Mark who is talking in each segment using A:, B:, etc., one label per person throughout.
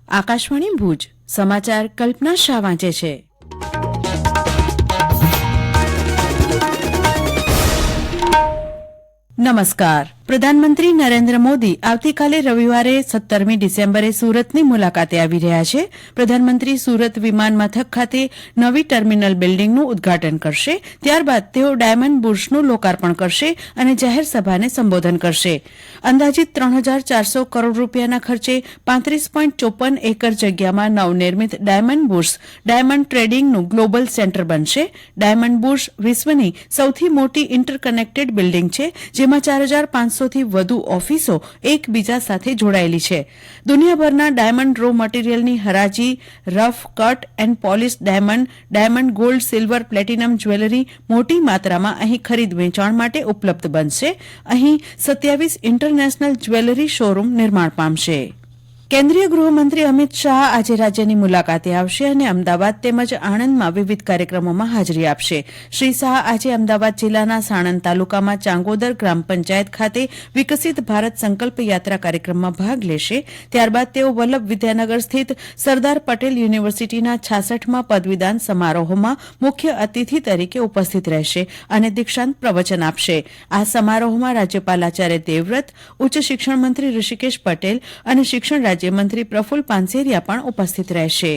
A: આકાશવાણી ભુજ સમાચાર કલ્પના શાહ વાંચે છે. નમસ્કાર. પ્રધાનમંત્રી નરેન્દ્ર મોદી આવતીકાલે રવિવારે 17મી ડિસેમ્બરે સુરતની મુલાકાતે આવી રહ્યા છે. પ્રધાનમંત્રી સુરત વિમાન મથક ખાતે નવી ટર્મિનલ બિલ્ડિંગનું ઉદઘાટન કરશે. ત્યારબાદ તેઓ ડાયમંડ બુર્સનું લોકાર્પણ કરશે અને જાહેર સભાને સંબોધન કરશે. અંદાજિત 3,400 કરોડ રૂપિયાના ખર્ચે 35.54 એકર જગ્યામાં નવનિર્મિત ડાયમંડ બુર્સ ડાયમંડ ટ્રેડિંગનું ગ્લોબલ સેન્ટર બનશે. ડાયમંડ બુર્સ વિશ્વની સૌથી મોટી ઇન્ટરકનેક્ટેડ બિલ્ડિંગ છે, જેમાં 4,500 થી વધુ ઓફિસો એકબીજા સાથે જોડાયેલી છે. દુનિયાભરના ડાયમંડ રો મટીરીયલની હરાજી, rough, cut and polish diamond, diamond gold, silver, platinum jewellery મોટી માત્રામાં અહીં ખરીદ વેચાણ માટે ઉપલબ્ધ બનશે. અહીં 27 ઇન્ટરનેશનલ જ્વેલરી શોરૂમ નિર્માણ પામશે. કેન્દ્રીય ગૃહમંત્રી અમિત શાહ આજે રાજ્યની મુલાકાતે આવશે અને અમદાવાદ તેમજ આણંદમાં વિવિધ કાર્યક્રમોમાં હાજરી આપશે. શ્રી શાહ આજે અમદાવાદ જિલ્લાના સાણંદ તાલુકામાં ચાંગોદર ગ્રામ પંચાયત ખાતે વિકસિત ભારત સંકલ્પ યાત્રા કાર્યક્રમમાં ભાગ લેશે. ત્યારબાદ તેઓ વલ્લભ વિદ્યાનગર સ્થિત સરદાર પટેલ યુનિવર્સિટીના 66મા પદવીદાન સમારોહમાં મુખ્ય અતિથિ તરીકે ઉપસ્થિત રહેશે અને દીક્ષાંત પ્રવચન આપશે. આ સમારોહમાં રાજ્યપાલ આચાર્ય દેવવ્રત, ઉચ્ચ શિક્ષણ મંત્રી ઋષિકેશ પટેલ અને શિક્ષણ રાજ્યમંત્રી પ્રફુલ્લ પાનસેરિયા પણ ઉપસ્થિત રહેશે.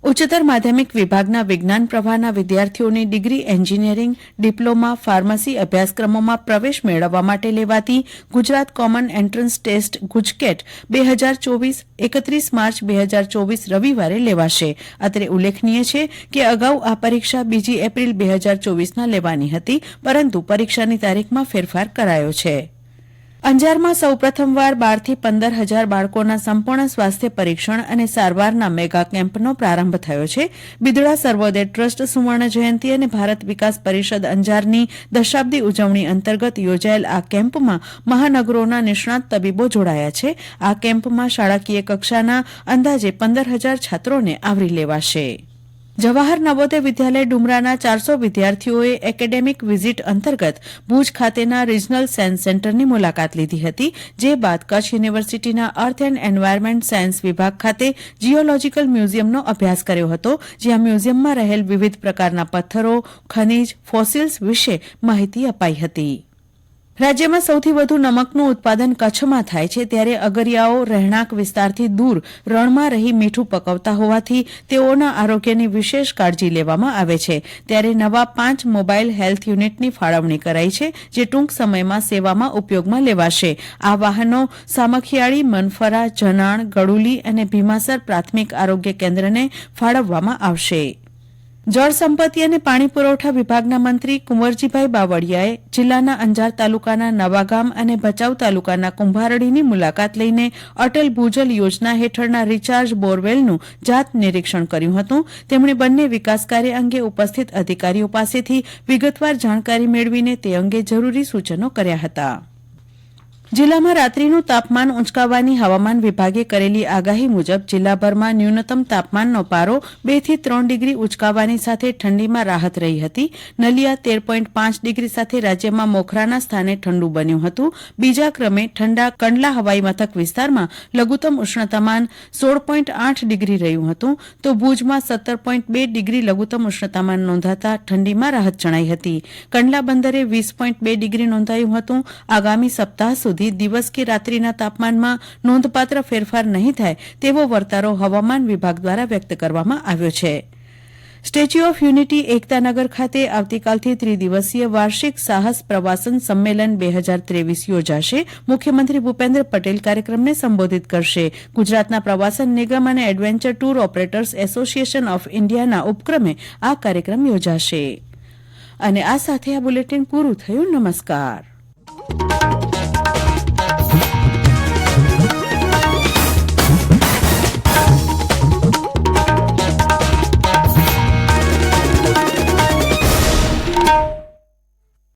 A: ઉચ્ચતર માધ્યમિક વિભાગના વિજ્ઞાન પ્રવાહના વિદ્યાર્થીઓની ડિગ્રી એન્જિનિયરિંગ, ડિપ્લોમા, ફાર્મસી અભ્યાસક્રમોમાં પ્રવેશ મેળવવા માટે લેવાતી Gujarat common entrance test GUJCET 2024 31 માર્ચ 2024 રવિવારે લેવાશે. અત્રે ઉલ્લેખનીય છે કે અગાઉ આ પરીક્ષા 2 એપ્રિલ 2024ના લેવાની હતી, પરંતુ પરીક્ષાની તારીખમાં ફેરફાર કરાયો છે. અંજારમાં સૌ પ્રથમવાર 12 થી 15,000 બાળકોના સંપૂર્ણ સ્વાસ્થ્ય પરીક્ષણ અને સારવારના મેગા કેમ્પનો પ્રારંભ થયો છે. બિદડા સર્વોદય ટ્રસ્ટ સુવર્ણ જયંતિ અને ભારત વિકાસ પરિષદ અંજારની દશાબ્દી ઉજવણી અંતર્ગત યોજાયેલ આ કેમ્પમાં મહાનગરોના નિષ્ણાત તબીબો જોડાયા છે. આ કેમ્પમાં શાળાકીય કક્ષાના અંદાજે 15,000 છાત્રોને આવરી લેવાશે. જવાહર નવોદય વિદ્યાલય ડુમરાના 400 વિદ્યાર્થીઓએ એકેડેમિક વિઝિટ અંતર્ગત ભુજ ખાતેના રિજનલ સાયન્સ સેન્ટરની મુલાકાત લીધી હતી. જે બાદ કચ્છ યુનિવર્સિટીના અર્થ એન્ડ એન્વાયરમેન્ટ સાયન્સ વિભાગ ખાતે જીઓલોજીકલ મ્યુઝિયમનો અભ્યાસ કર્યો હતો, જ્યાં મ્યુઝિયમમાં રહેલ વિવિધ પ્રકારના પથ્થરો, ખનિજ, ફોસિલ્સ વિશે માહિતી અપાઈ હતી. રાજ્યમાં સૌથી વધુ નમકનું ઉત્પાદન કચ્છમાં થાય છે, ત્યારે અગરિયાઓ રહેણાંક વિસ્તારથી દૂર રણમાં રહી મીઠું પકવતા હોવાથી તેઓના આરોગ્યની વિશેષ કાળજી લેવામાં આવે છે. ત્યારે નવા 5 મોબાઈલ હેલ્થ યુનિટની ફાળવણી કરાઈ છે, જે ટૂંક સમયમાં સેવામાં ઉપયોગમાં લેવાશે. આ વાહનો સામખિયાળી, મનફરા, જનાણ, ગડુલી અને ભીમાસર પ્રાથમિક આરોગ્ય કેન્દ્રને ફાળવવામાં આવશે. જળ સંપત્તિ અને પાણી પુરવઠા વિભાગના મંત્રી કુંવરજીભાઈ બાવળિયાએ જિલ્લાના અંજાર તાલુકાના નવાગામ અને ભચાઉ તાલુકાના કુંભારડીની મુલાકાત લઈને અટલ ભૂજલ યોજના હેઠળના રિચાર્જ બોરવેલનું જાત નિરીક્ષણ કર્યું હતું. તેમણે બંને વિકાસ કાર્ય અંગે ઉપસ્થિત અધિકારીઓ પાસેથી વિગતવાર જાણકારી મેળવીને તે અંગે જરૂરી સૂચનો કર્યા હતા. જિલ્લામાં રાત્રિનું તાપમાન ઊંચકાવવાની હવામાન વિભાગે કરેલી આગાહી મુજબ જિલ્લાભરમાં ન્યૂનતમ તાપમાનનો પારો 2 થી 3 ડિગ્રી ઊંચકાવાની સાથે ઠંડીમાં રાહત રહી હતી. નલિયા 13.5 ડિગ્રી સાથે રાજ્યમાં મોખરાના સ્થાને ઠંડુ બન્યું હતું. બીજા ક્રમે ઠંડા કંડલા હવાઈ મથક વિસ્તારમાં લઘુત્તમ ઉષ્ણતામાન 16.8 ડિગ્રી રહ્યું હતું, તો ભુજમાં 17.2 ડિગ્રી લઘુત્તમ ઉષ્ણતામાન નોંધાતા ઠંડીમાં રાહત જણાઈ હતી. કંડલા બંદરે 20.2 ડિગ્રી નોંધાયું હતું. આગામી સપ્તાહ સુધી દિવસ કે રાત્રિના તાપમાનમાં નોંધપાત્ર ફેરફાર નહીં થાય તેવો વર્તારો હવામાન વિભાગ દ્વારા વ્યક્ત કરવામાં આવ્યો છે. સ્ટેચ્યુ ઓફ યુનિટી એકતાનગર ખાતે આવતીકાલથી ત્રિદિવસીય વાર્ષિક સાહસ પ્રવાસન સંમેલન 2023 યોજાશે. મુખ્યમંત્રી ભૂપેન્દ્ર પટેલ કાર્યક્રમને સંબોધિત કરશે. ગુજરાતના પ્રવાસન નિગમ અને adventure tour operators association of ઇન્ડિયાના ઉપક્રમે આ કાર્યક્રમ યોજાશે. અને આ સાથે આ બુલેટિન પૂરું થયું. નમસ્કાર.